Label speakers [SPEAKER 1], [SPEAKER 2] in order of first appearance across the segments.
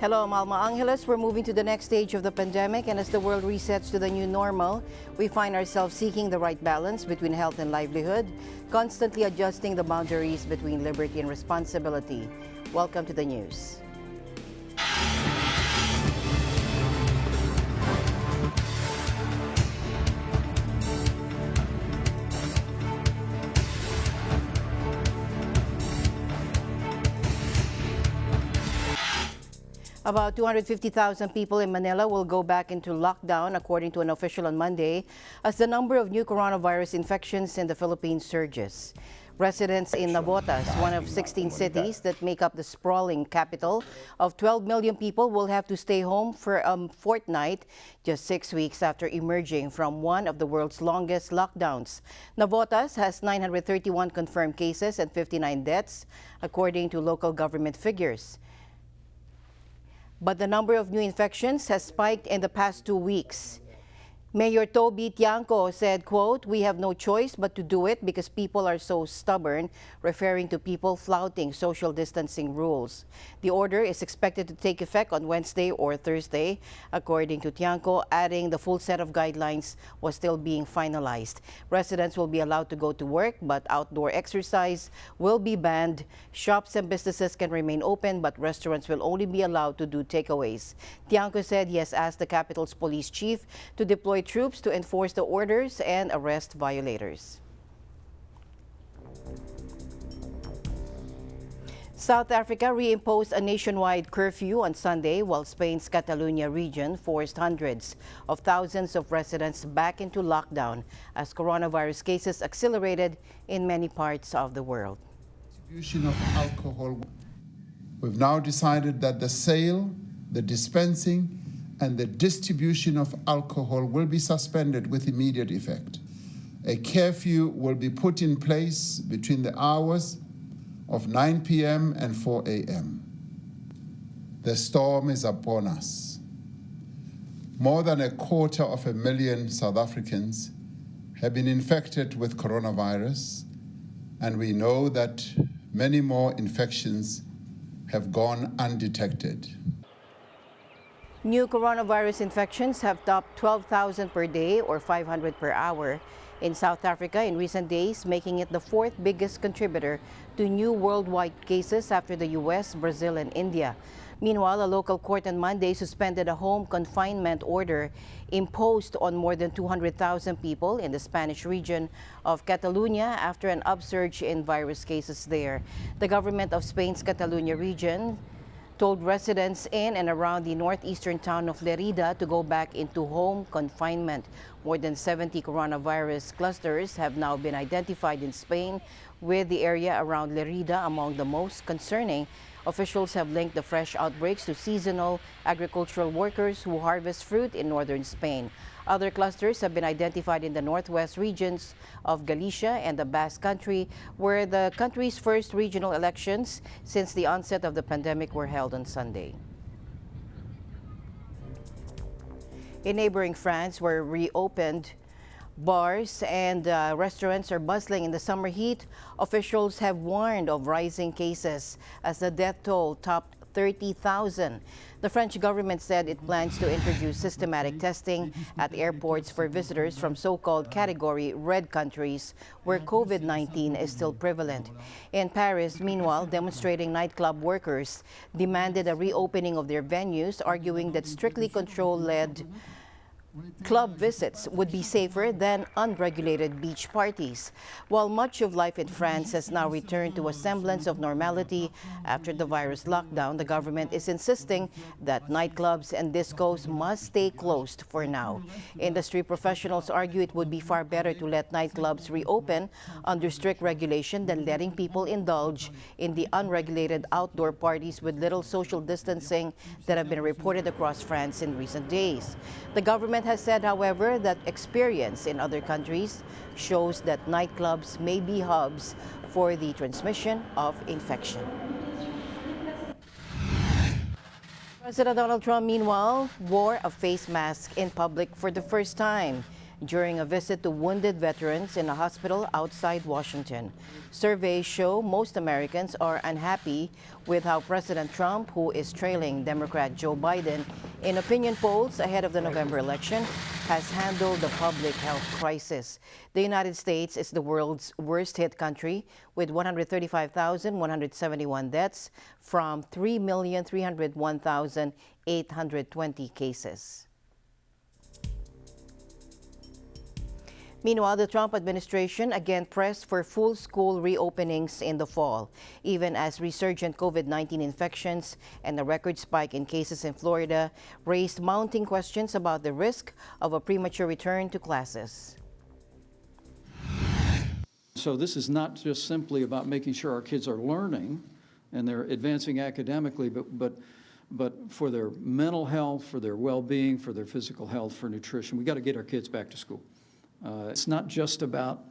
[SPEAKER 1] Hello, I'm Alma Angeles. We're moving to the next stage of the pandemic, and as the world resets to the new normal, we find ourselves seeking the right balance between health and livelihood, constantly adjusting the boundaries between liberty and responsibility. Welcome to the news. About 250,000 people in Manila will go back into lockdown, according to an official on Monday, as the number of new coronavirus infections in the Philippines surges. Residents in Navotas, one of 16 cities that make up the sprawling capital of 12 million people, will have to stay home for a fortnight, just 6 weeks after emerging from one of the world's longest lockdowns. Navotas has 931 confirmed cases and 59 deaths, according to local government figures. But the number of new infections has spiked in the past 2 weeks. Mayor Toby Tiangco said, quote, "We have no choice but to do it because people are so stubborn," referring to people flouting social distancing rules. The order is expected to take effect on Wednesday or Thursday, according to Tiangco, adding the full set of guidelines was still being finalized. Residents will be allowed to go to work, but outdoor exercise will be banned. Shops and businesses can remain open, but restaurants will only be allowed to do takeaways. Tiangco said he has asked the capital's police chief to deploy troops to enforce the orders and arrest violators. South Africa reimposed a nationwide curfew on Sunday, while Spain's Catalonia region forced hundreds of thousands of residents back into lockdown as coronavirus cases accelerated in many parts of the world.
[SPEAKER 2] Distribution of alcohol. We've now decided that the sale, the dispensing, and the distribution of alcohol will be suspended with immediate effect. A curfew will be put in place between the hours of 9 p.m. and 4 a.m. The storm is upon us. More than 250,000 South Africans have been infected with coronavirus, and we know that many more infections have gone undetected.
[SPEAKER 1] New coronavirus infections have topped 12,000 per day or 500 per hour in South Africa in recent days, making it the fourth biggest contributor to new worldwide cases after the U.S., Brazil, and India. Meanwhile, a local court on Monday suspended a home confinement order imposed on more than 200,000 people in the Spanish region of Catalonia after an upsurge in virus cases there. The government of Spain's Catalonia region told residents in and around the northeastern town of Lerida to go back into home confinement. More than 70 coronavirus clusters have now been identified in Spain, with the area around Lerida among the most concerning. Officials have linked the fresh outbreaks to seasonal agricultural workers who harvest fruit in northern Spain. Other clusters have been identified in the northwest regions of Galicia and the Basque Country, where the country's first regional elections since the onset of the pandemic were held on Sunday. In neighboring France, where reopened bars and restaurants are bustling in the summer heat, officials have warned of rising cases as the death toll topped 30,000. The French government said it plans to introduce systematic testing at airports for visitors from so-called category red countries where COVID-19 is still prevalent. In Paris, meanwhile, demonstrating nightclub workers demanded a reopening of their venues, arguing that strictly control-led club visits would be safer than unregulated beach parties. While much of life in France has now returned to a semblance of normality after the virus lockdown, the government is insisting that nightclubs and discos must stay closed for now. Industry professionals argue it would be far better to let nightclubs reopen under strict regulation than letting people indulge in the unregulated outdoor parties with little social distancing that have been reported across France in recent days. The government has said, however, that experience in other countries shows that nightclubs may be hubs for the transmission of infection. President Donald Trump, meanwhile, wore a face mask in public for the first time. during a visit to wounded veterans in a hospital outside Washington. Surveys show most Americans are unhappy with how President Trump, who is trailing Democrat Joe Biden in opinion polls ahead of the November election, has handled the public health crisis. The United States is the world's worst hit country with 135,171 deaths from 3,301,820 cases. Meanwhile, the Trump administration again pressed for full school reopenings in the fall, even as resurgent COVID-19 infections and a record spike in cases in Florida raised mounting questions about the risk of a premature return to classes.
[SPEAKER 3] So this is not just simply about making sure our kids are learning and they're advancing academically, but for their mental health, for their well-being, for their physical health, for nutrition. We got to get our kids back to school. It's not just about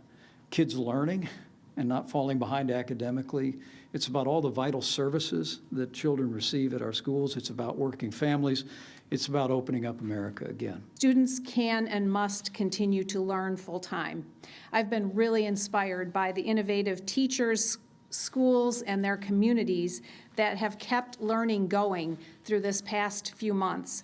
[SPEAKER 3] kids learning and not falling behind academically. It's about all the vital services that children receive at our schools. It's about working families. It's about opening up America again.
[SPEAKER 4] Students can and must continue to learn full-time. I've been really inspired by the innovative teachers, schools, and their communities that have kept learning going through this past few months.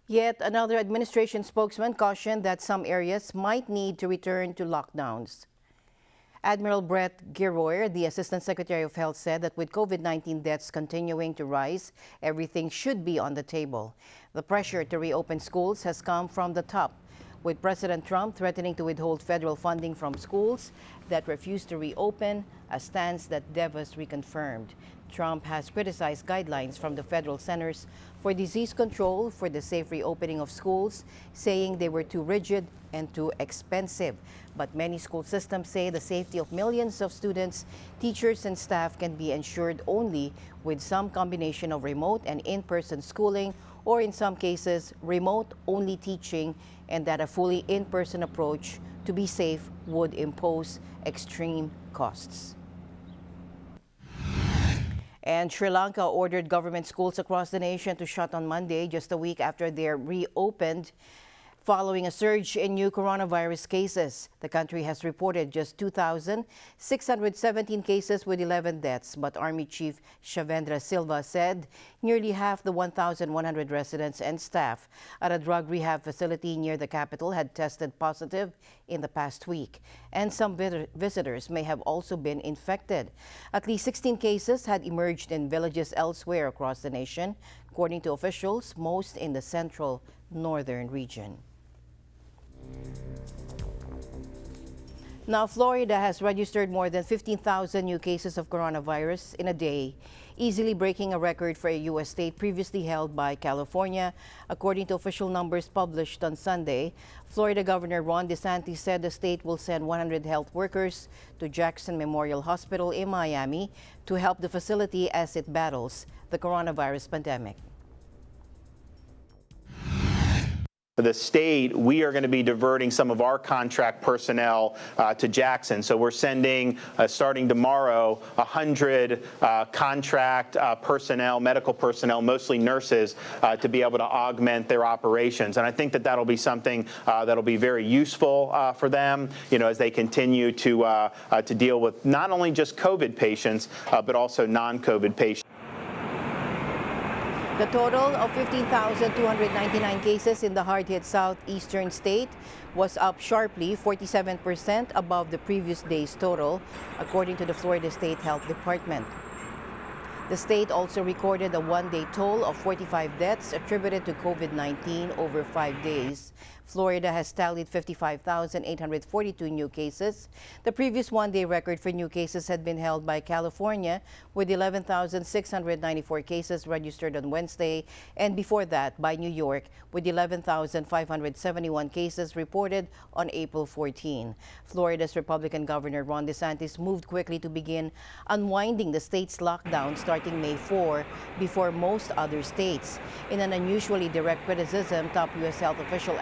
[SPEAKER 1] Yet another administration spokesman cautioned that some areas might need to return to lockdowns. Admiral Brett Giroir, the Assistant Secretary of Health, said that with COVID-19 deaths continuing to rise, everything should be on the table. The pressure to reopen schools has come from the top, with President Trump threatening to withhold federal funding from schools that refuse to reopen, a stance that Devas reconfirmed. Trump has criticized guidelines from the Federal Centers for Disease Control for the safe reopening of schools, saying they were too rigid and too expensive. But many school systems say the safety of millions of students, teachers, and staff can be ensured only with some combination of remote and in-person schooling, or in some cases, remote-only teaching, and that a fully in-person approach to be safe would impose extreme costs. And Sri Lanka ordered government schools across the nation to shut on Monday, just a week after they're reopened, following a surge in new coronavirus cases. The country has reported just 2,617 cases with 11 deaths, but Army Chief Shavendra Silva said nearly half the 1,100 residents and staff at a drug rehab facility near the capital had tested positive in the past week, and some visitors may have also been infected. At least 16 cases had emerged in villages elsewhere across the nation, according to officials, most in the central northern region. Now, Florida has registered more than 15,000 new cases of coronavirus in a day, easily breaking a record for a U.S. state previously held by California. According to official numbers published on Sunday, Florida Governor Ron DeSantis said the state will send 100 health workers to Jackson Memorial Hospital in Miami to help the facility as it battles the coronavirus pandemic.
[SPEAKER 5] For the state, we are going to be diverting some of our contract personnel to Jackson. So we're sending, starting tomorrow, 100 contract personnel, medical personnel, mostly nurses, to be able to augment their operations. And I think that that'll be something that'll be very useful for them, you know, as they continue to deal with not only just COVID patients, but also non-COVID patients.
[SPEAKER 1] The total of 15,299 cases in the hard-hit southeastern state was up sharply 47% above the previous day's total, according to the Florida State Health Department. The state also recorded a one-day toll of 45 deaths attributed to COVID-19 over 5 days. Florida has tallied 55,842 new cases. The previous one-day record for new cases had been held by California, with 11,694 cases registered on Wednesday, and before that by New York, with 11,571 cases reported on April 14. Florida's Republican Governor Ron DeSantis moved quickly to begin unwinding the state's lockdown starting May 4 before most other states. In an unusually direct criticism, top U.S. health official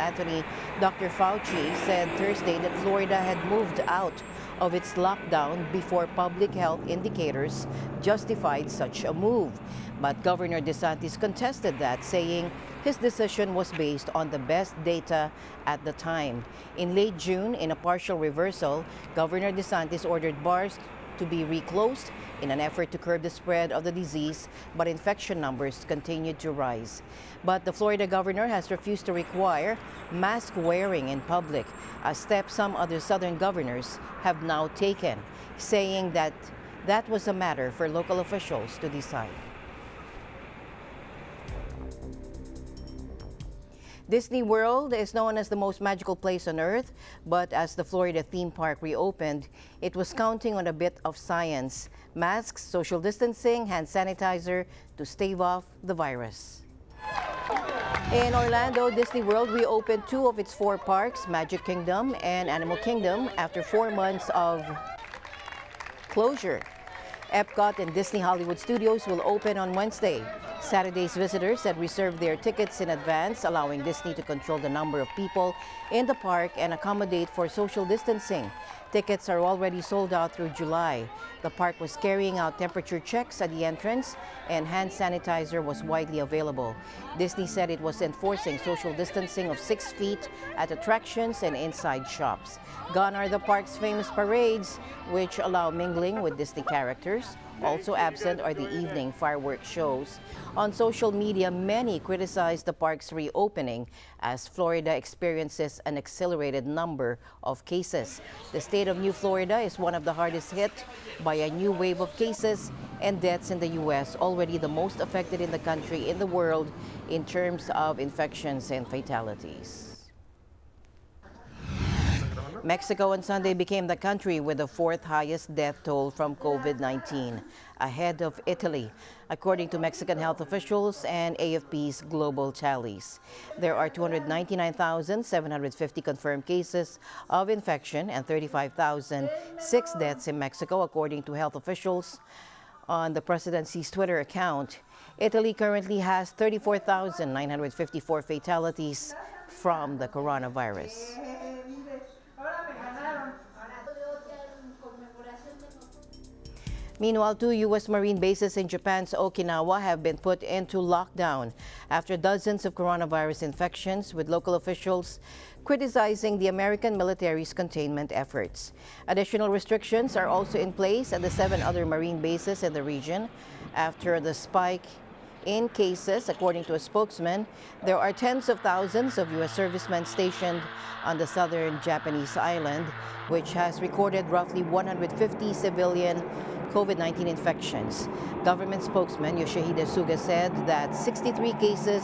[SPEAKER 1] Dr. Fauci said Thursday that Florida had moved out of its lockdown before public health indicators justified such a move. But Governor DeSantis contested that, saying His decision was based on the best data at the time. In late June, in a partial reversal, Governor DeSantis ordered bars to be reclosed in an effort to curb the spread of the disease, but infection numbers continued to rise. But the Florida governor has refused to require mask wearing in public, a step some other southern governors have now taken, saying that that was a matter for local officials to decide. Disney World is known as the most magical place on earth, but as the Florida theme park reopened, it was counting on a bit of science: masks, social distancing, hand sanitizer to stave off the virus. In Orlando, Disney World reopened 2 of its 4 parks, Magic Kingdom and Animal Kingdom, after 4 months of closure. Epcot and Disney Hollywood Studios will open on Wednesday. Saturday's visitors had reserved their tickets in advance, allowing Disney to control the number of people in the park and accommodate for social distancing. Tickets are already sold out through July. The park was carrying out temperature checks at the entrance, and hand sanitizer was widely available. Disney said it was enforcing social distancing of 6 feet at attractions and inside shops. Gone are the park's famous parades, which allow mingling with Disney characters. Also absent are the evening fireworks shows. On social media, many criticized the park's reopening as Florida experiences an accelerated number of cases. The state of New Florida is one of the hardest hit by a new wave of cases and deaths in the U.S., already the most affected in the country in the world in terms of infections and fatalities. Mexico on Sunday became the country with the 4th highest death toll from COVID-19, ahead of Italy, according to Mexican health officials and AFP's global tallies. There are 299,750 confirmed cases of infection and 35,006 deaths in Mexico, according to health officials on the presidency's Twitter account. Italy currently has 34,954 fatalities from the coronavirus. Meanwhile, 2 U.S. Marine bases in Japan's Okinawa have been put into lockdown after dozens of coronavirus infections, with local officials criticizing the American military's containment efforts. Additional restrictions are also in place at the 7 other Marine bases in the region after the spike in cases. According to a spokesman, there are tens of thousands of U.S. servicemen stationed on the southern Japanese island, which has recorded roughly 150 civilian COVID-19 infections. Government spokesman Yoshihide Suga said that 63 cases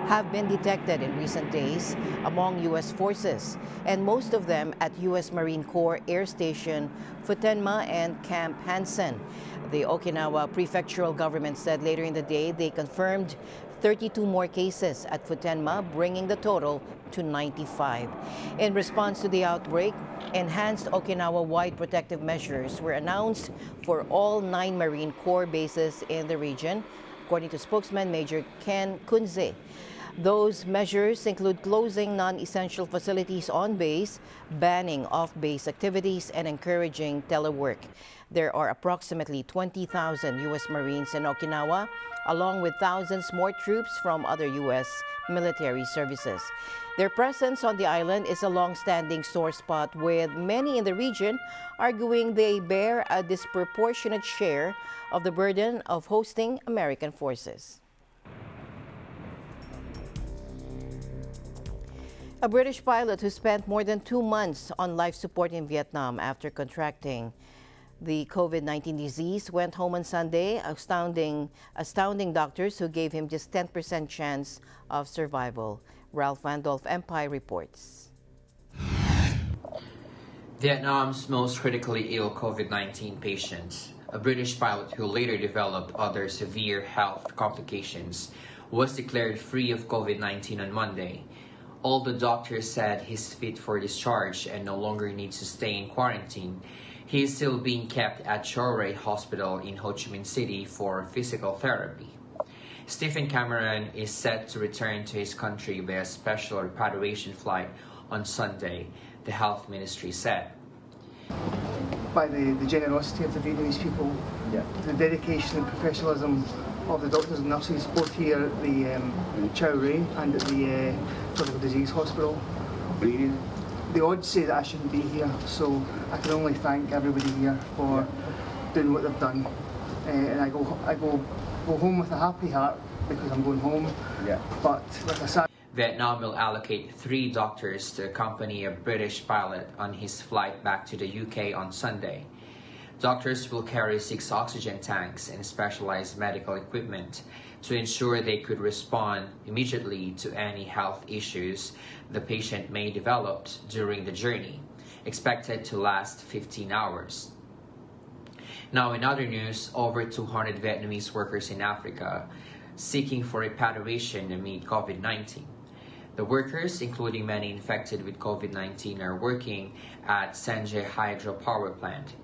[SPEAKER 1] have been detected in recent days among U.S. forces, and most of them at U.S. Marine Corps Air Station Futenma and Camp Hansen. The Okinawa prefectural government said later in the day they confirmed 32 more cases at Futenma, bringing the total to 95. In response to the outbreak, enhanced Okinawa-wide protective measures were announced for all 9 Marine Corps bases in the region, according to spokesman Major Ken Kunze. Those measures include closing non-essential facilities on base, banning off-base activities, and encouraging telework. There are approximately 20,000 U.S. Marines in Okinawa, along with thousands more troops from other U.S. military services. Their presence on the island is a long-standing sore spot, with many in the region arguing they bear a disproportionate share of the burden of hosting American forces. A British pilot who spent more than 2 months on life support in Vietnam after contracting the COVID-19 disease went home on Sunday, astounding doctors who gave him just 10% chance of survival. Ralph Randolph, Empire reports.
[SPEAKER 6] Vietnam's most critically ill COVID-19 patient, a British pilot who later developed other severe health complications, was declared free of COVID-19 on Monday. All the doctors said he's fit for discharge and no longer needs to stay in quarantine. He is still being kept at Choe Ray Hospital in Ho Chi Minh City for physical therapy. Stephen Cameron is set to return to his country by a special repatriation flight on Sunday, the health ministry said.
[SPEAKER 7] by the generosity of the Vietnamese people, the dedication and professionalism of the doctors and nurses, both here at the Chow Ray and at the Tropical Disease Hospital. The odds say that I shouldn't be here, so I can only thank everybody here for doing what they've done. And I go home with a happy heart because I'm going home. But with a sad.
[SPEAKER 6] Vietnam will allocate 3 doctors to accompany a British pilot on his flight back to the UK on Sunday. Doctors will carry 6 oxygen tanks and specialized medical equipment to ensure they could respond immediately to any health issues the patient may develop during the journey, expected to last 15 hours. Now, in other news, over 200 Vietnamese workers in Africa seeking for repatriation amid COVID-19. The workers, including many infected with COVID-19, are working at Senje Hydropower Plant.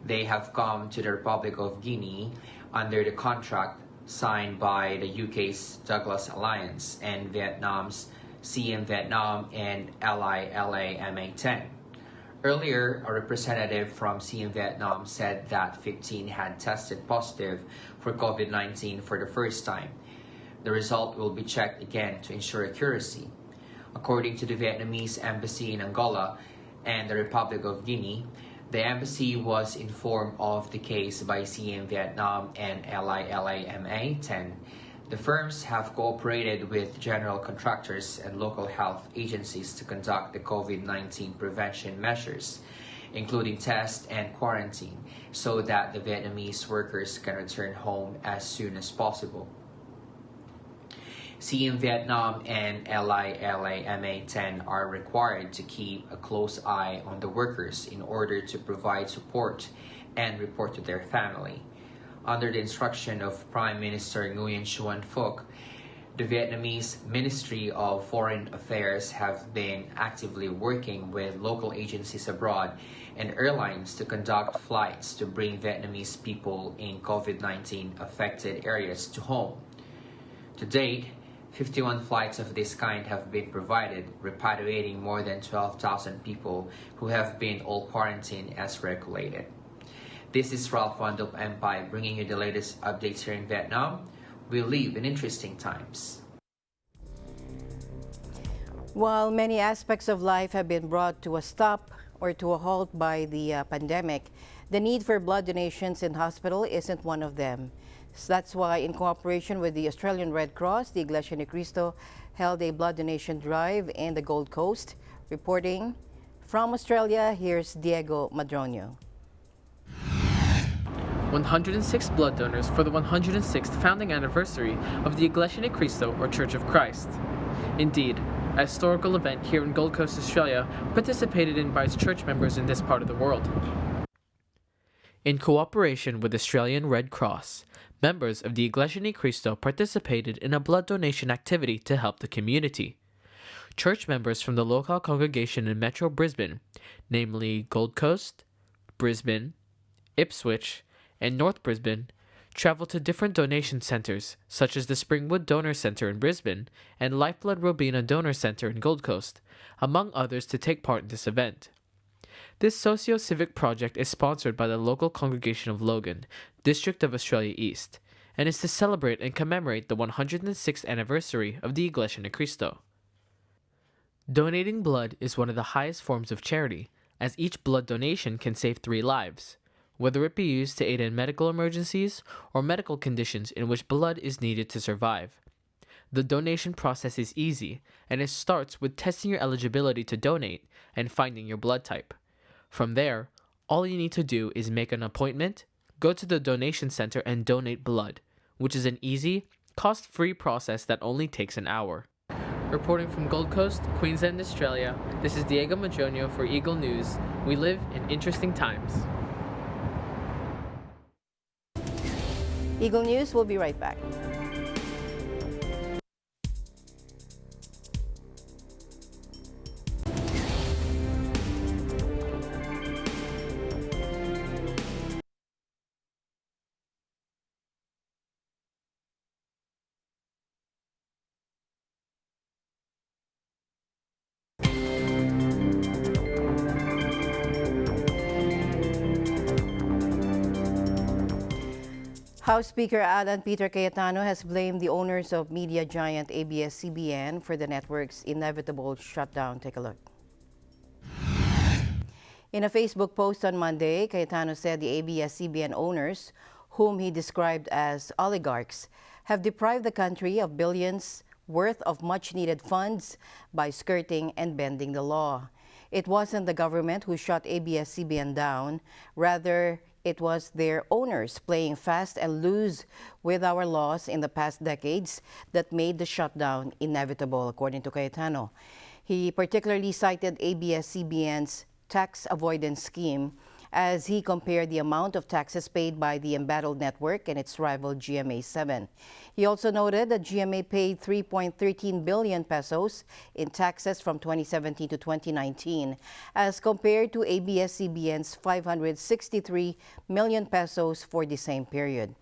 [SPEAKER 6] They have come to the Republic of Guinea under the contract signed by the UK's Douglas Alliance and Vietnam's CM Vietnam and LILA-MA10. Earlier, a representative from CM Vietnam said that 15 had tested positive for COVID-19 for the first time. The result will be checked again to ensure accuracy. According to the Vietnamese embassy in Angola and the Republic of Guinea, the embassy was informed of the case by CM Vietnam and LILA-MA10. The firms have cooperated with general contractors and local health agencies to conduct the COVID-19 prevention measures, including test and quarantine, so that the Vietnamese workers can return home as soon as possible. CM Vietnam and LILA-MA10 are required to keep a close eye on the workers in order to provide support and report to their family. Under the instruction of Prime Minister Nguyen Xuan Phuc, the Vietnamese Ministry of Foreign Affairs have been actively working with local agencies abroad and airlines to conduct flights to bring Vietnamese people in COVID-19 affected areas to home. To date, 51 flights of this kind have been provided, repatriating more than 12,000 people who have been all quarantined as regulated. This is Ralph Wandop Empire bringing you the latest updates here in Vietnam. We live in interesting times.
[SPEAKER 1] While many aspects of life have been brought to a stop or to a halt by the pandemic, the need for blood donations in hospital isn't one of them. So that's why, in cooperation with the Australian Red Cross, the Iglesia Ni Cristo held a blood donation drive in the Gold Coast. Reporting from Australia, here's Diego Madronio.
[SPEAKER 8] 106 blood donors for the 106th founding anniversary of the Iglesia Ni Cristo, or Church of Christ. Indeed, a historical event here in Gold Coast, Australia, participated in by its church members in this part of the world. In cooperation with Australian Red Cross, members of the Iglesia Ni Cristo participated in a blood donation activity to help the community. Church members from the local congregation in Metro Brisbane, namely Gold Coast, Brisbane, Ipswich, and North Brisbane, traveled to different donation centres, such as the Springwood Donor Centre in Brisbane and Lifeblood Robina Donor Centre in Gold Coast, among others, to take part in this event. This socio-civic project is sponsored by the local congregation of Logan, District of Australia East, and is to celebrate and commemorate the 106th anniversary of the Iglesia Ni Cristo. Donating blood is one of the highest forms of charity, as each blood donation can save 3 lives, whether it be used to aid in medical emergencies or medical conditions in which blood is needed to survive. The donation process is easy, and it starts with testing your eligibility to donate and finding your blood type. From there, all you need to do is make an appointment, go to the donation center and donate blood, which is an easy, cost-free process that only takes an hour. Reporting from Gold Coast, Queensland, Australia, this is Diego Madronio for Eagle News. We live in interesting times.
[SPEAKER 1] Eagle News will be right back. House Speaker Alan Peter Cayetano has blamed the owners of media giant ABS-CBN for the network's inevitable shutdown. Take a look. In a Facebook post on Monday, Cayetano said the ABS-CBN owners, whom he described as oligarchs, have deprived the country of billions worth of much-needed funds by skirting and bending the law. It wasn't the government who shut ABS-CBN down. Rather, it was their owners playing fast and loose with our laws in the past decades that made the shutdown inevitable, according to Cayetano. He particularly cited ABS-CBN's tax avoidance scheme as he compared the amount of taxes paid by the embattled network and its rival GMA7. He also noted that GMA paid 3.13 billion pesos in taxes from 2017 to 2019 as compared to ABS-CBN's 563 million pesos for the same period.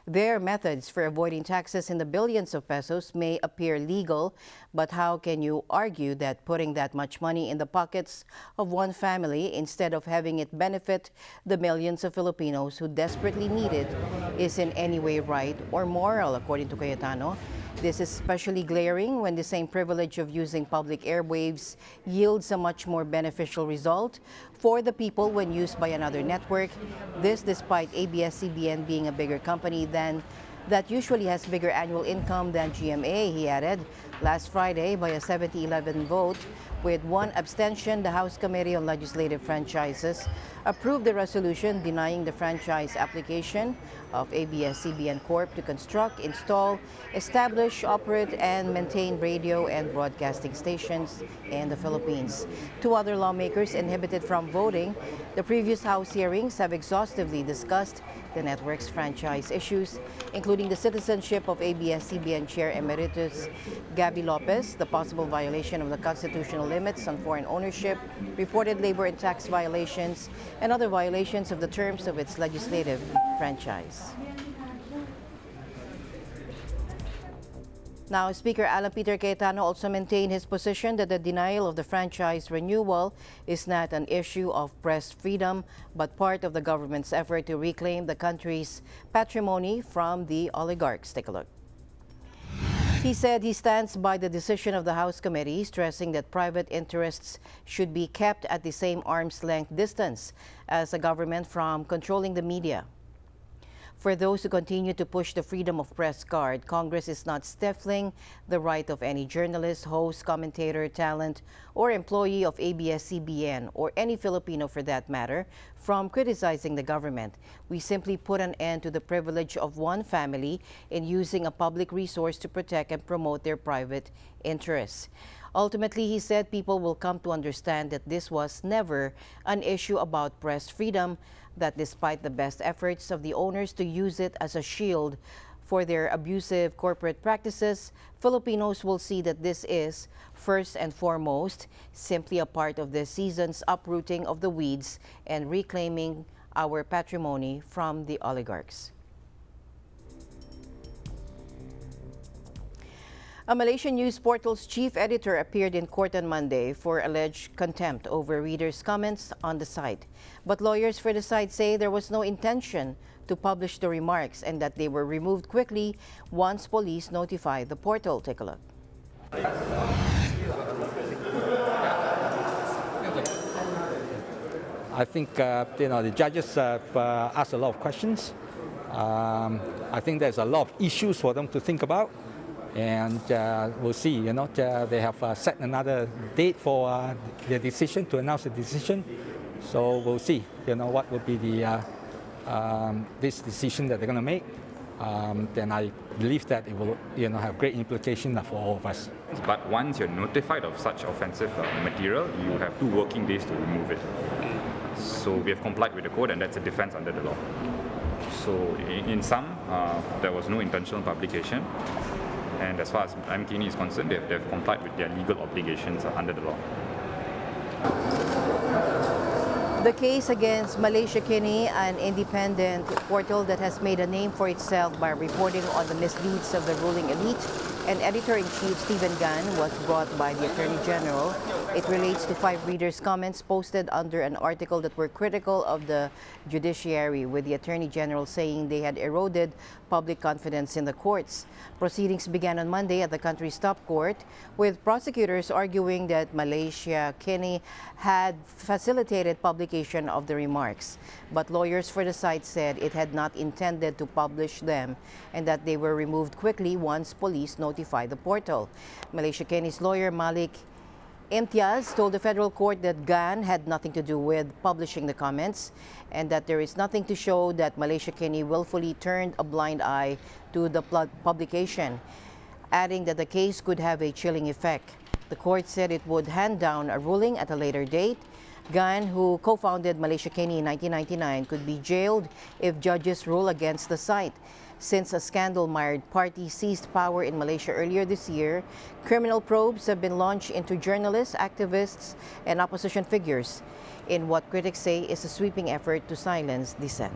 [SPEAKER 1] Their methods for avoiding taxes in the billions of pesos may appear legal, but how can you argue that putting that much money in the pockets of one family instead of having it benefit the millions of Filipinos who desperately need it is in any way right or moral, according to Cayetano? This is especially glaring when the same privilege of using public airwaves yields a much more beneficial result for the people when used by another network. This despite ABS-CBN being a bigger company that usually has bigger annual income than GMA, he added. Last Friday, by a 70-11 vote, with one abstention, the House Committee on Legislative Franchises approved the resolution denying the franchise application of ABS-CBN Corp to construct, install, establish, operate, and maintain radio and broadcasting stations in the Philippines. Two other lawmakers inhibited from voting. The previous House hearings have exhaustively discussed the network's franchise issues, including the citizenship of ABS-CBN Chair Emeritus Gabby Lopez, the possible violation of the constitutional limits on foreign ownership, reported labor and tax violations, and other violations of the terms of its legislative franchise. Now, Speaker Alan Peter Cayetano also maintained his position that the denial of the franchise renewal is not an issue of press freedom, but part of the government's effort to reclaim the country's patrimony from the oligarchs. Take a look. He said he stands by the decision of the House Committee, stressing that private interests should be kept at the same arm's length distance as the government from controlling the media. For those who continue to push the freedom of press card, Congress is not stifling the right of any journalist, host, commentator, talent, or employee of ABS-CBN, or any Filipino for that matter, from criticizing the government. We simply put an end to the privilege of one family in using a public resource to protect and promote their private interests. Ultimately, he said people will come to understand that this was never an issue about press freedom, that despite the best efforts of the owners to use it as a shield for their abusive corporate practices, Filipinos will see that this is, first and foremost, simply a part of this season's uprooting of the weeds and reclaiming our patrimony from the oligarchs. A Malaysian news portal's chief editor appeared in court on Monday for alleged contempt over readers' comments on the site. But lawyers for the site say there was no intention to publish the remarks and that they were removed quickly once police notified the portal. Take a look.
[SPEAKER 9] I think the judges have asked a lot of questions. I think there's a lot of issues for them to think about. And we'll see, they have set another date for the decision, to announce the decision. So we'll see, what will be the this decision that they're going to make. Then I believe that it will, have great implications for all of us.
[SPEAKER 10] But once you're notified of such offensive material, you have 2 working days to remove it. So we have complied with the code, and that's a defense under the law. So in sum, there was no intentional publication. And as far as MKINI is concerned, they've complied with their legal obligations under the law.
[SPEAKER 1] The case against Malaysia Kini, an independent portal that has made a name for itself by reporting on the misdeeds of the ruling elite, and editor-in-chief Stephen Gan, was brought by the Attorney General It relates to 5 readers' comments posted under an article that were critical of the judiciary, with the Attorney General saying they had eroded public confidence in the courts. Proceedings began on Monday at the country's top court, with prosecutors arguing that Malaysia Kenny had facilitated publication of the remarks. But lawyers for the site said it had not intended to publish them and that they were removed quickly once police notified the portal. Malaysia Kenny's lawyer Malik Imtiaz told the federal court that GAN had nothing to do with publishing the comments and that there is nothing to show that Malaysia Kenny willfully turned a blind eye to the publication, adding that the case could have a chilling effect. The court said it would hand down a ruling at a later date. GAN, who co-founded Malaysia Kenny in 1999, could be jailed if judges rule against the site. Since a scandal-mired party seized power in Malaysia earlier this year, criminal probes have been launched into journalists, activists, and opposition figures in what critics say is a sweeping effort to silence dissent.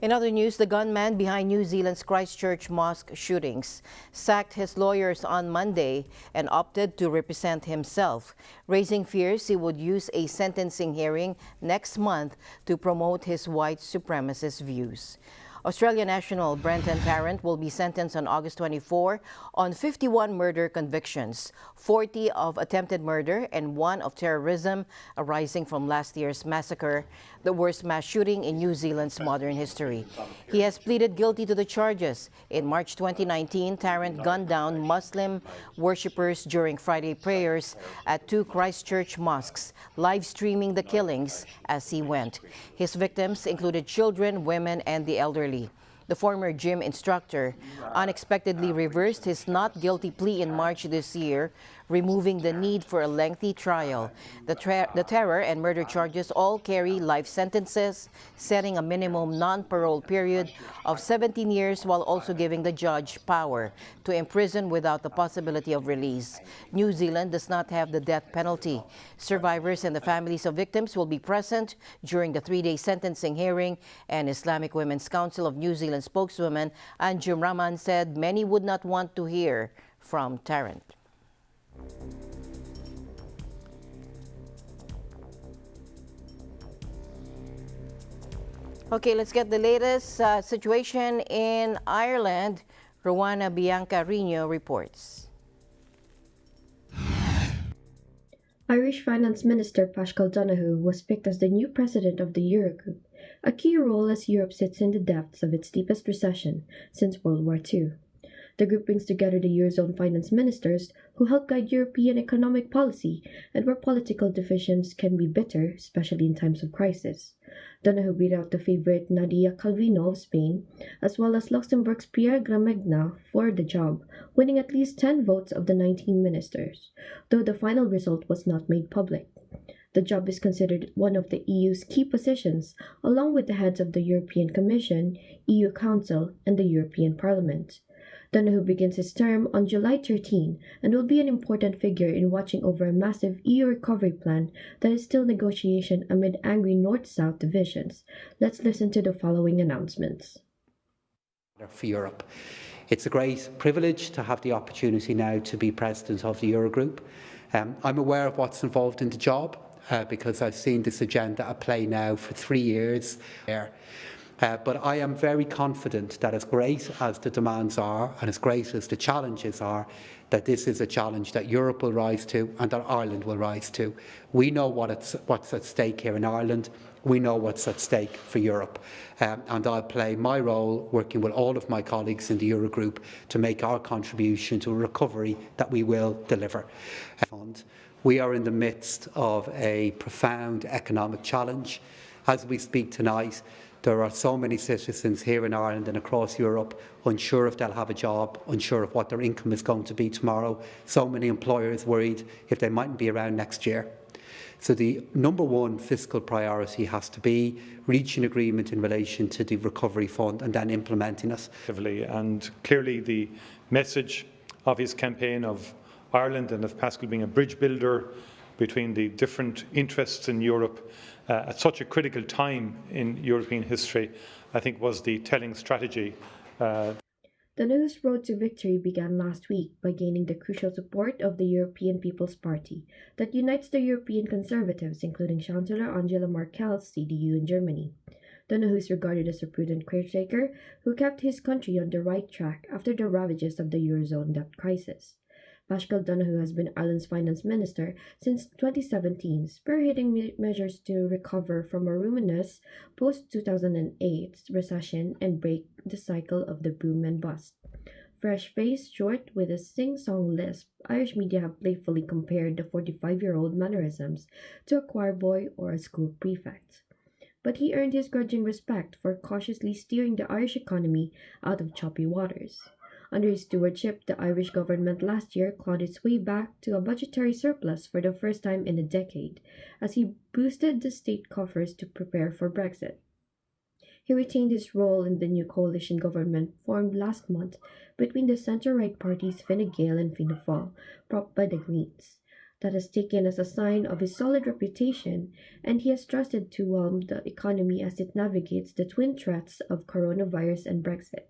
[SPEAKER 1] In other news, the gunman behind New Zealand's Christchurch mosque shootings sacked his lawyers on Monday and opted to represent himself, raising fears he would use a sentencing hearing next month to promote his white supremacist views. Australian national Brenton Tarrant will be sentenced on August 24 on 51 murder convictions, 40 of attempted murder and 1 of terrorism arising from last year's massacre, the worst mass shooting in New Zealand's modern history. He has pleaded guilty to the charges. In March 2019, Tarrant gunned down Muslim worshippers during Friday prayers at 2 Christchurch mosques, live streaming the killings as he went. His victims included children, women, and the elderly. The former gym instructor unexpectedly reversed his not guilty plea in March this year, removing the need for a lengthy trial. The terror and murder charges all carry life sentences, setting a minimum non-parole period of 17 years while also giving the judge power to imprison without the possibility of release. New Zealand does not have the death penalty. Survivors and the families of victims will be present during the 3-day sentencing hearing, and Islamic Women's Council of New Zealand spokeswoman Anjum Rahman said many would not want to hear from Tarrant. Okay, let's get the latest situation in Ireland. Rowana Bianca Rino reports.
[SPEAKER 11] Irish Finance Minister Paschal Donohoe was picked as the new president of the Eurogroup, a key role as Europe sits in the depths of its deepest recession since World War II. The group brings together the Eurozone finance ministers who help guide European economic policy and where political divisions can be bitter, especially in times of crisis. Donohoe beat out the favorite Nadia Calvino of Spain, as well as Luxembourg's Pierre Gramegna for the job, winning at least 10 votes of the 19 ministers, though the final result was not made public. The job is considered one of the EU's key positions, along with the heads of the European Commission, EU Council, and the European Parliament. Donohoe begins his term on July 13 and will be an important figure in watching over a massive EU recovery plan that is still negotiation amid angry North-South divisions. Let's listen to the following announcements.
[SPEAKER 12] For Europe. It's a great privilege to have the opportunity now to be president of the Eurogroup. I'm aware of what's involved in the job because I've seen this agenda at play now for 3 years. But I am very confident that as great as the demands are and as great as the challenges are, that this is a challenge that Europe will rise to and that Ireland will rise to. We know what's at stake here in Ireland. We know what's at stake for Europe. And I'll play my role working with all of my colleagues in the Eurogroup to make our contribution to a recovery that we will deliver. We are in the midst of a profound economic challenge. As we speak tonight, there are so many citizens here in Ireland and across Europe unsure if they'll have a job, unsure of what their income is going to be tomorrow. So many employers worried if they mightn't be around next year. So the number one fiscal priority has to be reaching agreement in relation to the recovery fund and then implementing it.
[SPEAKER 13] And clearly the message of his campaign of Ireland and of Paschal being a bridge builder between the different interests in Europe at such a critical time in European history, I think was the telling strategy.
[SPEAKER 11] The Donohue's road to victory began last week by gaining the crucial support of the European People's Party that unites the European conservatives, including Chancellor Angela Merkel's CDU in Germany. Donohue is regarded as a prudent caretaker who kept his country on the right track after the ravages of the Eurozone debt crisis. Pascal Donohoe has been Ireland's finance minister since 2017, spearheading measures to recover from a ruinous post-2008 recession and break the cycle of the boom and bust. Fresh-faced, short, with a sing-song lisp, Irish media have playfully compared the 45-year-old mannerisms to a choir boy or a school prefect. But he earned his grudging respect for cautiously steering the Irish economy out of choppy waters. Under his stewardship, the Irish government last year clawed its way back to a budgetary surplus for the first time in a decade, as he boosted the state coffers to prepare for Brexit. He retained his role in the new coalition government formed last month between the centre-right parties Fine Gael and Fianna Fáil, propped by the Greens. That is taken as a sign of his solid reputation, and he has trusted to whelm the economy as it navigates the twin threats of coronavirus and Brexit.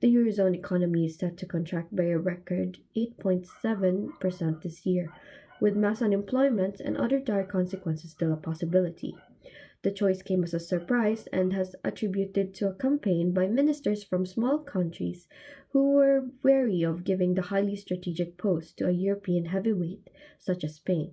[SPEAKER 11] The Eurozone economy is set to contract by a record 8.7% this year, with mass unemployment and other dire consequences still a possibility. The choice came as a surprise and has attributed to a campaign by ministers from small countries who were wary of giving the highly strategic post to a European heavyweight such as Spain.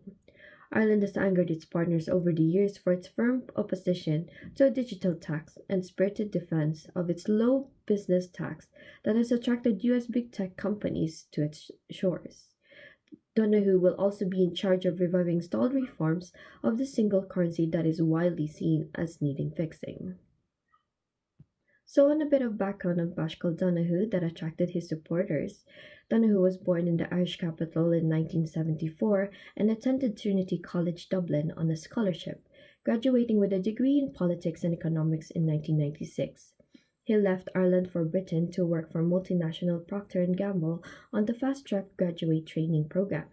[SPEAKER 11] Ireland has angered its partners over the years for its firm opposition to a digital tax and spirited defense of its low business tax that has attracted US big tech companies to its shores. Donohoe will also be in charge of reviving stalled reforms of the single currency that is widely seen as needing fixing. So on a bit of background on Pascal Donohoe that attracted his supporters, Donohoe was born in the Irish capital in 1974 and attended Trinity College Dublin on a scholarship, graduating with a degree in politics and economics in 1996. He left Ireland for Britain to work for multinational Procter & Gamble on the fast-track graduate training program.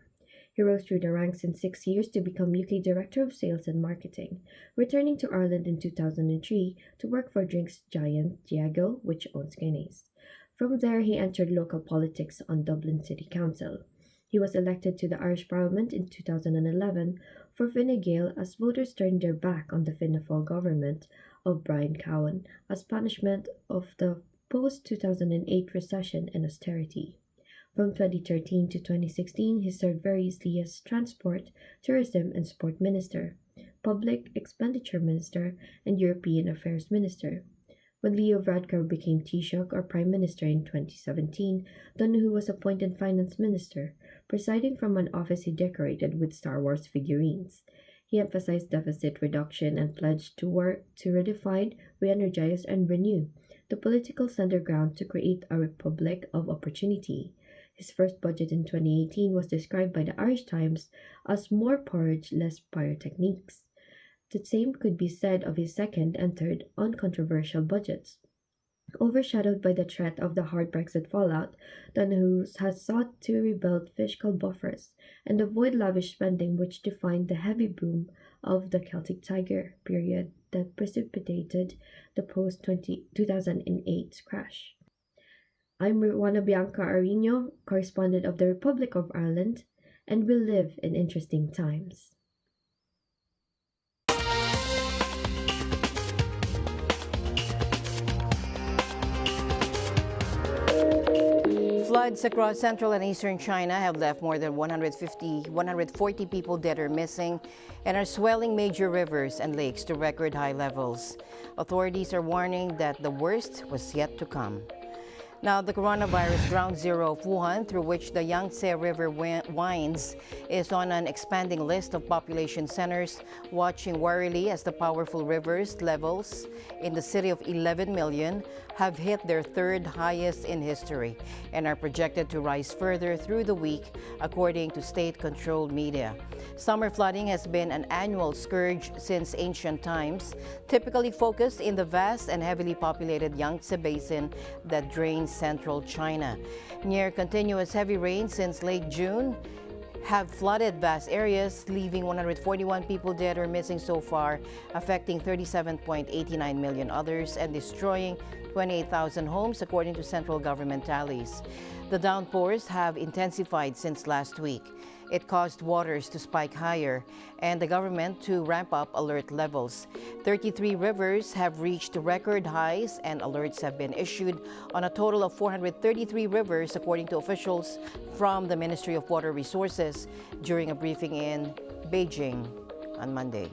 [SPEAKER 11] He rose through the ranks in 6 years to become UK Director of Sales and Marketing, returning to Ireland in 2003 to work for drinks giant Diageo, which owns Guinness. From there, he entered local politics on Dublin City Council. He was elected to the Irish Parliament in 2011 for Fine Gael as voters turned their back on the Fianna Fáil government of Brian Cowan as punishment of the post-2008 recession and austerity. From 2013 to 2016, he served variously as Transport, Tourism and Sport Minister, Public Expenditure Minister, and European Affairs Minister. When Leo Varadkar became Taoiseach or Prime Minister in 2017, Donohoe was appointed Finance Minister, presiding from an office he decorated with Star Wars figurines. He emphasized deficit reduction and pledged to work to redefine, re-energize, and renew the political center ground to create a republic of opportunity. His first budget in 2018 was described by the Irish Times as more porridge, less pyrotechnics. The same could be said of his second and third uncontroversial budgets. Overshadowed by the threat of the hard Brexit fallout, Donohoe has sought to rebuild fiscal buffers and avoid lavish spending which defined the heavy boom of the Celtic Tiger period that precipitated the post-2008 crash. I'm Juana Bianca Arino, correspondent of the Republic of Ireland, and we live in interesting times.
[SPEAKER 1] Floods across central and eastern China have left more than 140 people dead or missing and are swelling major rivers and lakes to record high levels. Authorities are warning that the worst was yet to come. Now, the coronavirus ground zero of Wuhan, through which the Yangtze River winds, is on an expanding list of population centers, watching warily as the powerful river's levels in the city of 11 million have hit their third highest in history and are projected to rise further through the week, according to state-controlled media. Summer flooding has been an annual scourge since ancient times, typically focused in the vast and heavily populated Yangtze Basin that drains central China. Near continuous heavy rain since late June have flooded vast areas, leaving 141 people dead or missing so far, affecting 37.89 million others and destroying 28,000 homes, according to central government tallies. The downpours have intensified since last week. It caused waters to spike higher and the government to ramp up alert levels. 33 rivers have reached record highs and alerts have been issued on a total of 433 rivers, according to officials from the Ministry of Water Resources during a briefing in Beijing on Monday.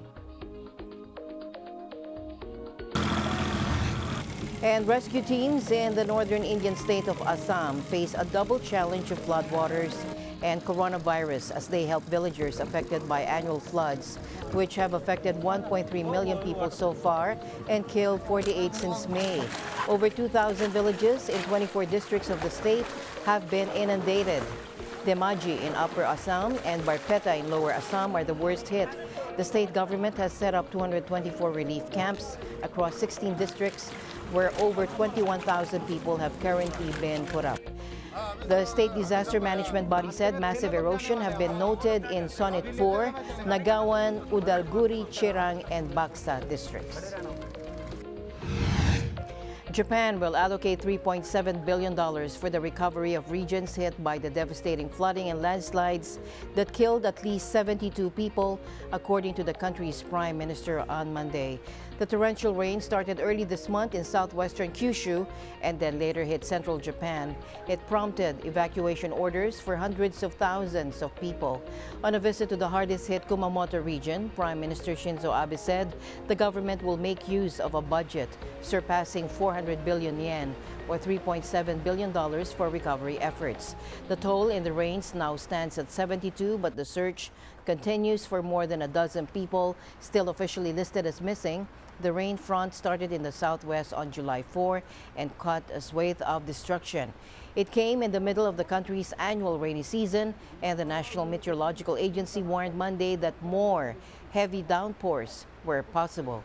[SPEAKER 1] And rescue teams in the northern Indian state of Assam face a double challenge of floodwaters and coronavirus as they help villagers affected by annual floods, which have affected 1.3 million people so far and killed 48 since May. Over 2,000 villages in 24 districts of the state have been inundated. Dhemaji in Upper Assam and Barpeta in Lower Assam are the worst hit. The state government has set up 224 relief camps across 16 districts where over 21,000 people have currently been put up. The state disaster management body said massive erosion have been noted in Sonitpur, Nagawan, Udalguri, Chirang, and Baksa districts. Japan will allocate $3.7 billion for the recovery of regions hit by the devastating flooding and landslides that killed at least 72 people, according to the country's prime minister on Monday. The torrential rain started early this month in southwestern Kyushu and then later hit central Japan. It prompted evacuation orders for hundreds of thousands of people. On a visit to the hardest hit Kumamoto region, Prime Minister Shinzo Abe said the government will make use of a budget surpassing 400 billion yen or $3.7 billion for recovery efforts. The toll in the rains now stands at 72, but the search continues for more than a dozen people still officially listed as missing. The rain front started in the southwest on July 4 and cut a swathe of destruction. It came in the middle of the country's annual rainy season, and the National Meteorological Agency warned Monday that more heavy downpours were possible.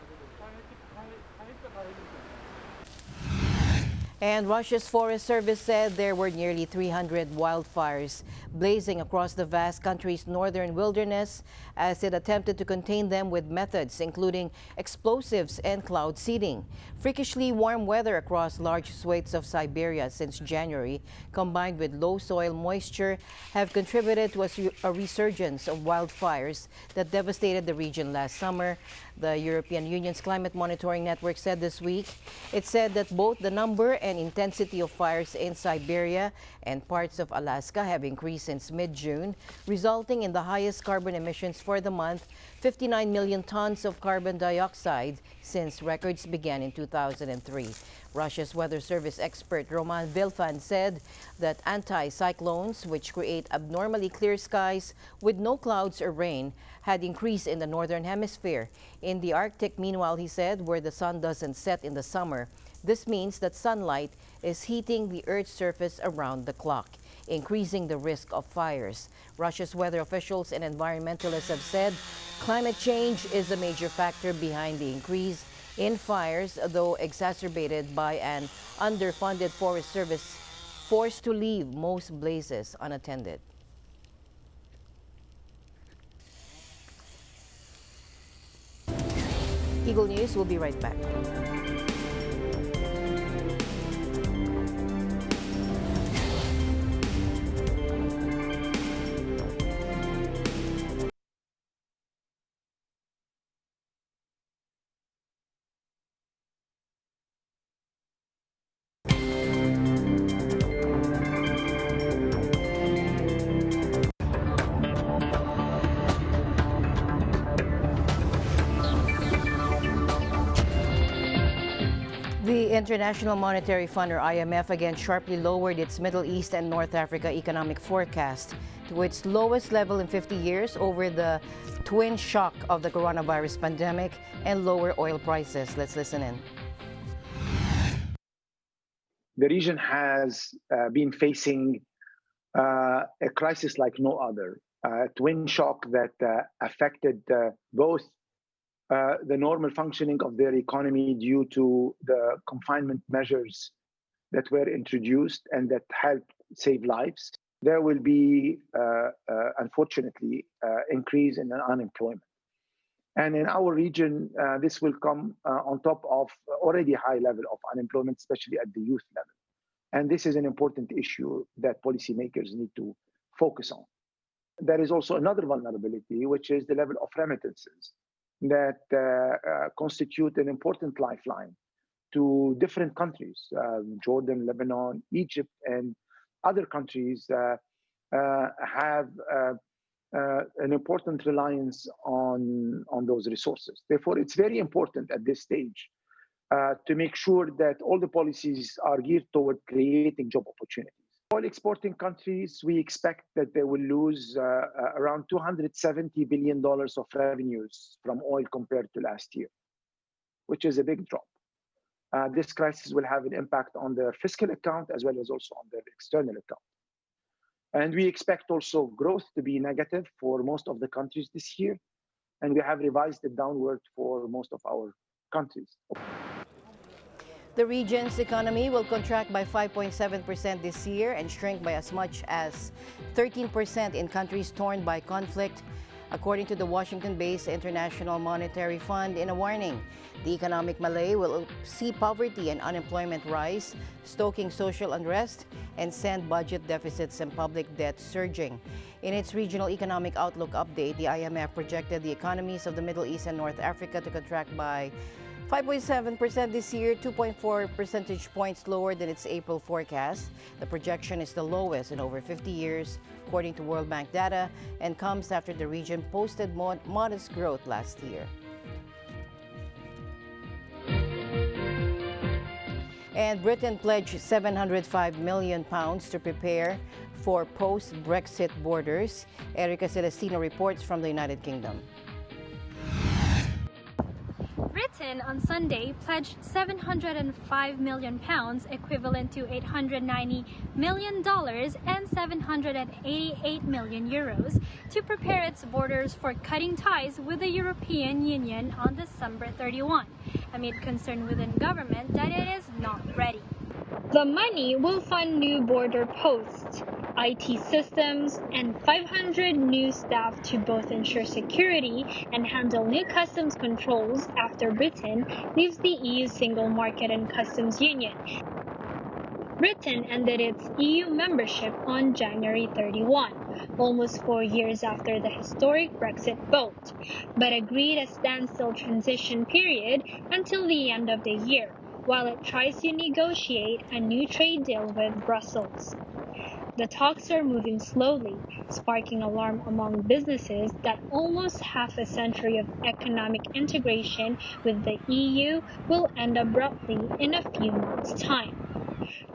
[SPEAKER 1] And Russia's Forest Service said there were nearly 300 wildfires blazing across the vast country's northern wilderness as it attempted to contain them with methods including explosives and cloud seeding. Freakishly warm weather across large swathes of Siberia since January, combined with low soil moisture, have contributed to a resurgence of wildfires that devastated the region last summer. The European Union's Climate Monitoring Network said this week. It said that both the number and intensity of fires in Siberia and parts of Alaska have increased since mid-June, resulting in the highest carbon emissions for the month, 59 million tons of carbon dioxide since records began in 2003. Russia's Weather Service expert Roman Vilfan said that anti-cyclones, which create abnormally clear skies with no clouds or rain, had increased in the northern hemisphere. In the Arctic, meanwhile, he said, where the sun doesn't set in the summer, this means that sunlight is heating the Earth's surface around the clock, increasing the risk of fires. Russia's weather officials and environmentalists have said climate change is a major factor behind the increase in fires, though exacerbated by an underfunded Forest Service forced to leave most blazes unattended. Eagle News will be right back. The International Monetary Fund, or IMF, again sharply lowered its Middle East and North Africa economic forecast to its lowest level in 50 years over the twin shock of the coronavirus pandemic and lower oil prices. Let's listen in.
[SPEAKER 14] The region has been facing a crisis like no other, a twin shock that affected both the normal functioning of their economy due to the confinement measures that were introduced and that helped save lives, there will be, unfortunately, increase in unemployment. And in our region, this will come on top of already high level of unemployment, especially at the youth level. And this is an important issue that policymakers need to focus on. There is also another vulnerability, which is the level of remittances that constitute an important lifeline to different countries, Jordan, Lebanon, Egypt, and other countries have an important reliance on those resources. Therefore, it's very important at this stage to make sure that all the policies are geared toward creating job opportunities. Oil exporting countries, we expect that they will lose around $270 billion of revenues from oil compared to last year, which is a big drop. This crisis will have an impact on their fiscal account as well as also on their external account. And we expect also growth to be negative for most of the countries this year. And we have revised it downward for most of our countries.
[SPEAKER 1] The region's economy will contract by 5.7% this year and shrink by as much as 13% in countries torn by conflict, according to the Washington-based International Monetary Fund in a warning. The economic malaise will see poverty and unemployment rise, stoking social unrest, and send budget deficits and public debt surging. In its regional economic outlook update, the IMF projected the economies of the Middle East and North Africa to contract by 5.7% this year, 2.4 percentage points lower than its April forecast. The projection is the lowest in over 50 years, according to World Bank data, and comes after the region posted modest growth last year. And Britain pledged £705 million to prepare for post-Brexit borders. Erica Celestino reports from the United Kingdom.
[SPEAKER 15] Britain on Sunday pledged £705 million, equivalent to $890 million and 788 million euros, to prepare its borders for cutting ties with the European Union on December 31, amid concern within government that it is not ready. The money will fund new border posts, IT systems, and 500 new staff to both ensure security and handle new customs controls after Britain leaves the EU Single Market and Customs Union. Britain ended its EU membership on January 31, almost 4 years after the historic Brexit vote, but agreed a standstill transition period until the end of the year, while it tries to negotiate a new trade deal with Brussels. The talks are moving slowly, sparking alarm among businesses that almost half a century of economic integration with the EU will end abruptly in a few months' time.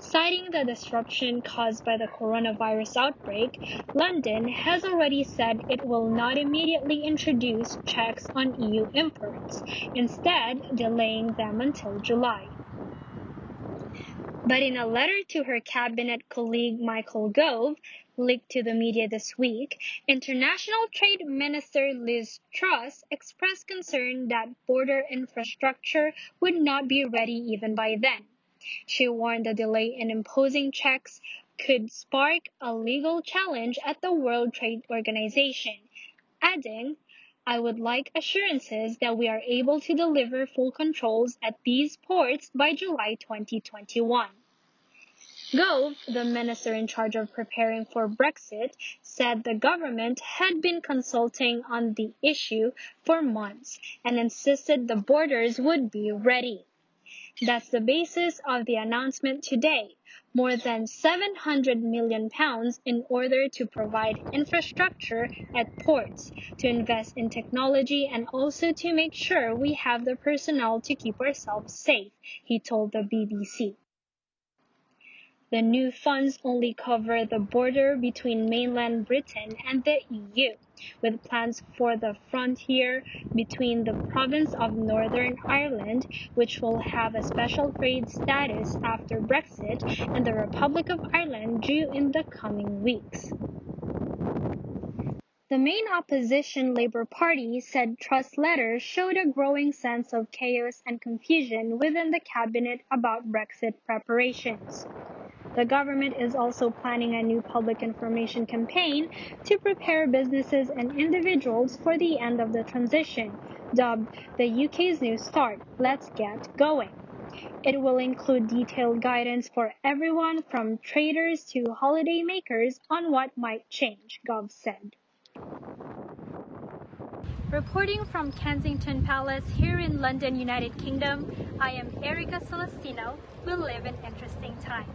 [SPEAKER 15] Citing the disruption caused by the coronavirus outbreak, London has already said it will not immediately introduce checks on EU imports, instead delaying them until July. But in a letter to her cabinet colleague Michael Gove, leaked to the media this week, International Trade Minister Liz Truss expressed concern that border infrastructure would not be ready even by then. She warned the delay in imposing checks could spark a legal challenge at the World Trade Organization, adding, "I would like assurances that we are able to deliver full controls at these ports by July 2021. Gove, the minister in charge of preparing for Brexit, said the government had been consulting on the issue for months and insisted the borders would be ready. That's the basis of the announcement today, more than £700 million in order to provide infrastructure at ports, to invest in technology, and also to make sure we have the personnel to keep ourselves safe," he told the BBC. The new funds only cover the border between mainland Britain and the EU, with plans for the frontier between the province of Northern Ireland, which will have a special trade status after Brexit, and the Republic of Ireland due in the coming weeks. The main opposition Labour Party said Truss' letter showed a growing sense of chaos and confusion within the cabinet about Brexit preparations. The government is also planning a new public information campaign to prepare businesses and individuals for the end of the transition, dubbed the UK's New Start. Let's get going. It will include detailed guidance for everyone from traders to holiday makers on what might change, Gov said. Reporting from Kensington Palace here in London, United Kingdom, I am Erica Celestino. We live in interesting times.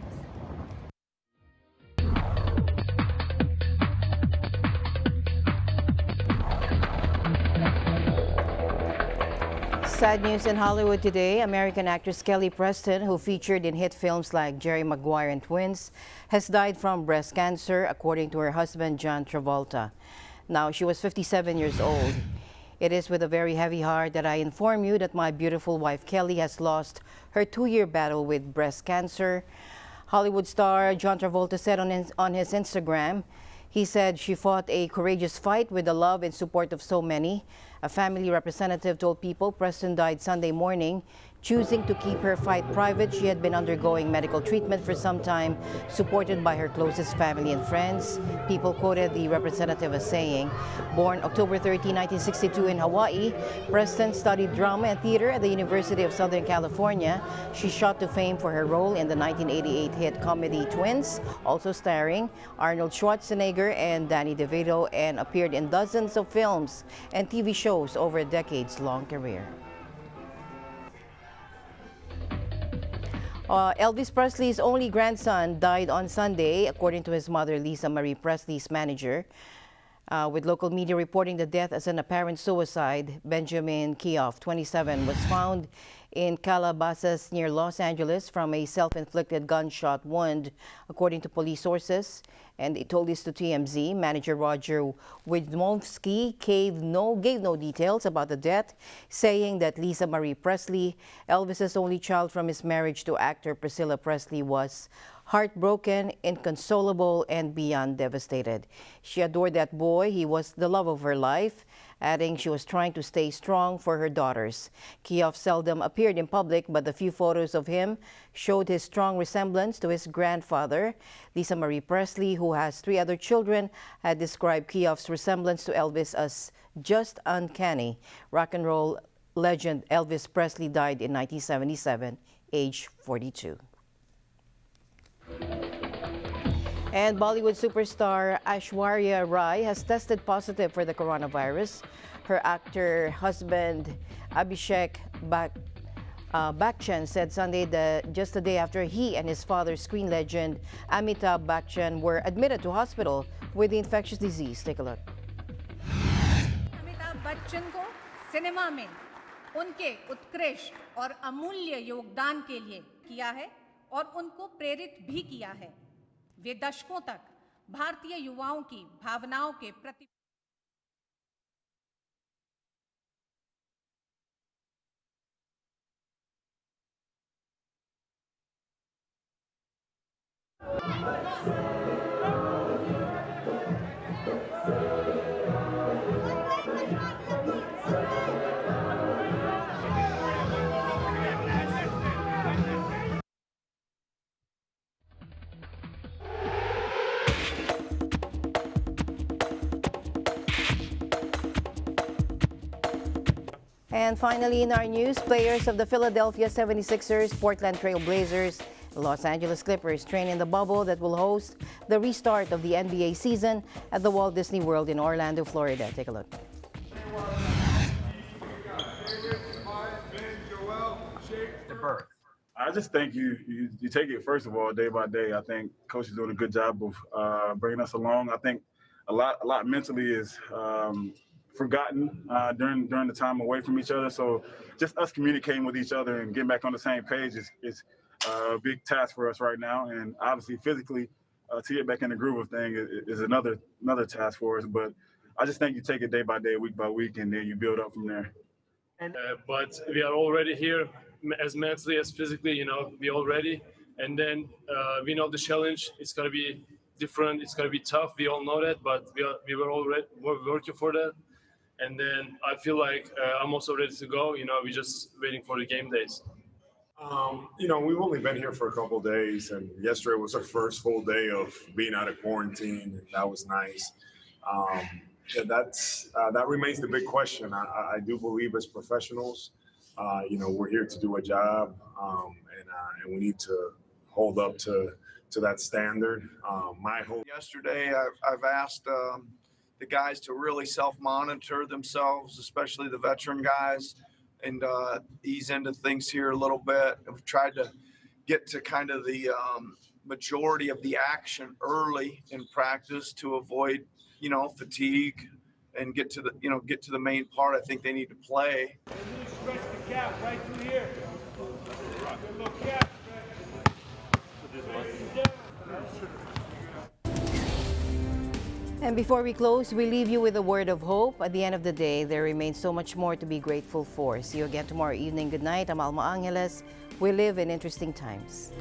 [SPEAKER 1] Sad news in Hollywood today. American actress Kelly Preston, who featured in hit films like Jerry Maguire and Twins, has died from breast cancer, according to her husband, John Travolta. Now, she was 57 years old. It is with a very heavy heart that I inform you that my beautiful wife, Kelly, has lost her 2-year battle with breast cancer. Hollywood star John Travolta said on his Instagram, he said she fought a courageous fight with the love and support of so many. A family representative told People Preston died Sunday morning, choosing to keep her fight private. She had been undergoing medical treatment for some time, supported by her closest family and friends. People quoted the representative as saying, born October 13, 1962 in Hawaii, Preston studied drama and theater at the University of Southern California. She shot to fame for her role in the 1988 hit comedy Twins, also starring Arnold Schwarzenegger and Danny DeVito, and appeared in dozens of films and TV shows over a decades-long career. Elvis Presley's only grandson died on Sunday, according to his mother, Lisa Marie Presley's manager. With local media reporting the death as an apparent suicide, Benjamin Keough, 27, was found in Calabasas near Los Angeles from a self-inflicted gunshot wound, according to police sources. And they told this to TMZ. Manager Roger Widmowski gave no details about the death, saying that Lisa Marie Presley, Elvis's only child from his marriage to actor Priscilla Presley, was heartbroken, inconsolable, and beyond devastated. She adored that boy. He was the love of her life, adding she was trying to stay strong for her daughters. Keough seldom appeared in public, but the few photos of him showed his strong resemblance to his grandfather. Lisa Marie Presley, who has 3 other children, had described Keough's resemblance to Elvis as just uncanny. Rock and roll legend Elvis Presley died in 1977, age 42. And Bollywood superstar Aishwarya Rai has tested positive for the coronavirus. Her actor husband Abhishek Bachchan said Sunday that just a day after he and his father, screen legend Amitabh Bachchan, were admitted to hospital with the infectious disease. Take a look.
[SPEAKER 16] Amitabh Bachchan को cinema में उनके उत्कृष्ट और अमूल्य योगदान के लिए किया है और उनको प्रेरित भी किया है। वे दशकों तक भारतीय युवाओं की भावनाओं के प्रति
[SPEAKER 1] And finally, in our news, players of the Philadelphia 76ers, Portland Trail Blazers, and Los Angeles Clippers train in the bubble that will host the restart of the NBA season at the Walt Disney World in Orlando, Florida. Take a look.
[SPEAKER 17] I just think you take it, first of all, day by day. I think Coach is doing a good job of bringing us along. I think a lot mentally is forgotten during the time away from each other. So just us communicating with each other and getting back on the same page is a big task for us right now. And obviously physically to get back in the groove of things is another task for us. But I just think you take it day by day, week by week, and then you build up from there.
[SPEAKER 18] But we are already here, as mentally as physically, we're all ready. And then we know the challenge. It's going to be different. It's going to be tough. We all know that, but we're working for that. And then I feel like I'm also ready to go. We're just waiting for the game days.
[SPEAKER 19] You know, we've only been here for a couple of days, and yesterday was our first full day of being out of quarantine, and that was nice. Yeah, that remains the big question. I do believe as professionals, you know, we're here to do a job, and we need to hold up to that standard. My hope.
[SPEAKER 20] Yesterday, I've asked the guys to really self-monitor themselves, especially the veteran guys, and ease into things here a little bit. I've tried to get to kind of the majority of the action early in practice to avoid, you know, fatigue and get to the main part I think they need to play.
[SPEAKER 21] Stretch the calf right through here. Good little calf stretch.
[SPEAKER 1] And before we close, we leave you with a word of hope. At the end of the day, there remains so much more to be grateful for. See you again tomorrow evening. Good night. I'm Alma Angeles. We live in interesting times.